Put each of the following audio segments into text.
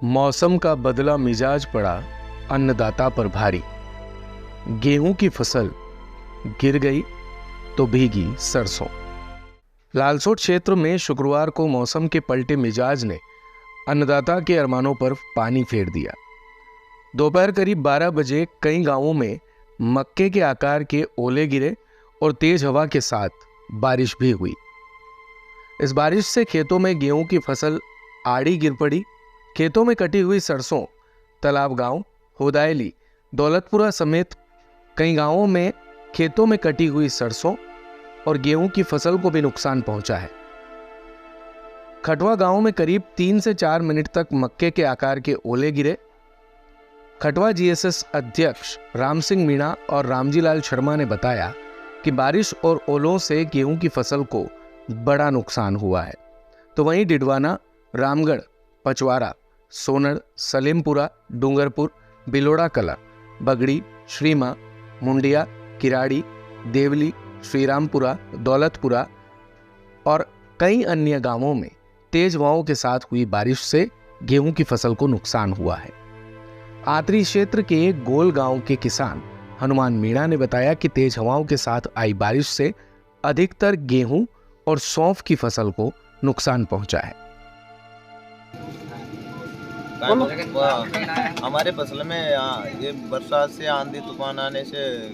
मौसम का बदला मिजाज पड़ा अन्नदाता पर भारी। गेहूं की फसल गिर गई तो भीगी सरसों। लालसोट क्षेत्र में शुक्रवार को मौसम के पलटे मिजाज ने अन्नदाता के अरमानों पर पानी फेर दिया। दोपहर करीब 12 बजे कई गांवों में मक्के के आकार के ओले गिरे और तेज हवा के साथ बारिश भी हुई। इस बारिश से खेतों में गेहूं की फसल आड़ी गिर पड़ी। खेतों में कटी हुई सरसों तालाब गांव, होदायली, दौलतपुरा समेत कई गांवों में खेतों में कटी हुई सरसों और गेहूं की फसल को भी नुकसान पहुंचा है। खटवा गांव में करीब 3 से 4 मिनट तक मक्के के आकार के ओले गिरे। खटवा जीएसएस अध्यक्ष राम सिंह मीणा और रामजीलाल शर्मा ने बताया कि बारिश और ओलों से गेहूं की फसल को बड़ा नुकसान हुआ है। तो वहीं डिडवाना, रामगढ़, पचवारा, सोनड़, सलेमपुरा, डूंगरपुर, बिलोड़ा कला, बगड़ी, श्रीमा, मुंडिया, किराड़ी, देवली, श्रीरामपुरा, दौलतपुरा और कई अन्य गांवों में तेज हवाओं के साथ हुई बारिश से गेहूं की फसल को नुकसान हुआ है। आतरी क्षेत्र के गोल गांव के किसान हनुमान मीणा ने बताया कि तेज हवाओं के साथ आई बारिश से अधिकतर गेहूं और सौंफ की फसल को नुकसान पहुंचा है। हमारे फसल में ये बरसात से आंधी तूफान आने से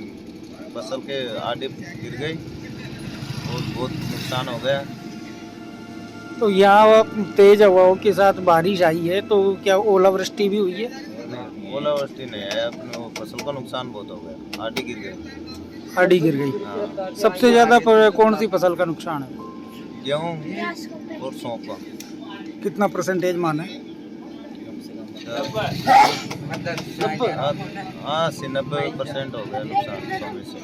फसल के आड़े गिर गई और बहुत नुकसान हो गया। तो यहाँ तेज हवाओं के साथ बारिश आई है, तो क्या ओलावृष्टि भी हुई है? नहीं, ओलावृष्टि नहीं है, अपने फसल का नुकसान बहुत हो गया, आड़ी गिर गई। आड़ी गिर गई। हाँ। सबसे ज्यादा कौन सी फसल का नुकसान है? गेहूँ और सौंफ का। कितना परसेंटेज माना है? 80-90% हो गया नुकसान सौंफ से।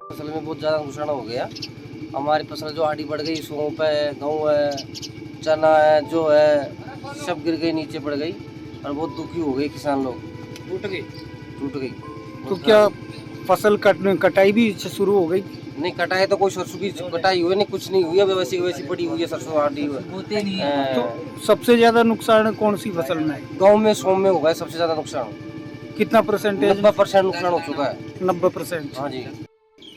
फसल में बहुत ज़्यादा नुकसान हो गया। हमारी फसल जो आड़ी बढ़ गई, सौंफ है, गेहूँ है, चना है, जो है सब गिर गई, नीचे पड़ गई और बहुत दुखी हो गए किसान लोग। टूट गई। तो क्या फसल कटाई भी शुरू हो गई? नहीं, कटाई तो कोई सरसों की कटाई हुई नहीं, कुछ नहीं हुई, अब वैसी वैसी पड़ी हुई है सरसों आड़ी। तो सबसे ज्यादा नुकसान कौन सी फसल में है? गाँव में सौंफ में हो गया सबसे ज़्यादा नुकसान। कितना परसेंटेज? 90% नुकसान हो चुका है। 90%? हाँ जी।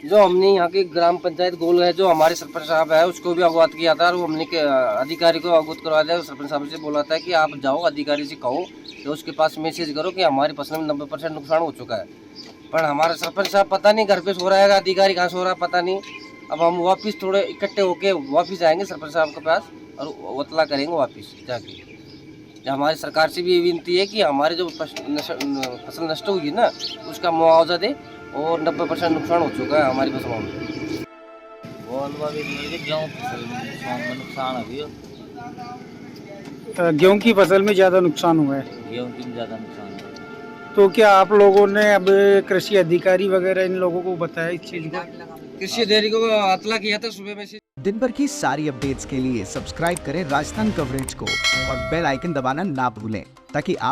जो हमने यहाँ की ग्राम पंचायत गोल है, जो हमारे सरपंच साहब है, उसको भी अवगत किया था और वो हमने के अधिकारी को अवगत करवा दिया। सरपंच साहब से बोला था कि आप जाओ अधिकारी से कहो तो उसके पास मैसेज करो कि हमारी फसल में 90% नुकसान हो चुका है। पर हमारा सरपंच साहब पता नहीं घर पे सो रहा है, अधिकारी कहाँ सो रहा है पता नहीं। अब हम वापस थोड़े इकट्ठे होके वापस जाएंगे सरपंच साहब के पास और वतला करेंगे वापस जाके। हमारी सरकार से भी ये विनती है कि हमारे जो फसल नष्ट हुई है ना, उसका मुआवजा दे और 90% नुकसान हो चुका है हमारी फसलों में। गेहूं की फसल में ज्यादा नुकसान हुआ है। गेहूँ की ज़्यादा नुकसान है। तो क्या आप लोगों ने अब कृषि अधिकारी वगैरह इन लोगों को बताया इस चीज को? कृषि अधिकारी को अतला किया था सुबह में से। दिन भर की सारी अपडेट्स के लिए सब्सक्राइब करें राजस्थान कवरेज को और बेल आइकन दबाना ना भूलें ताकि आप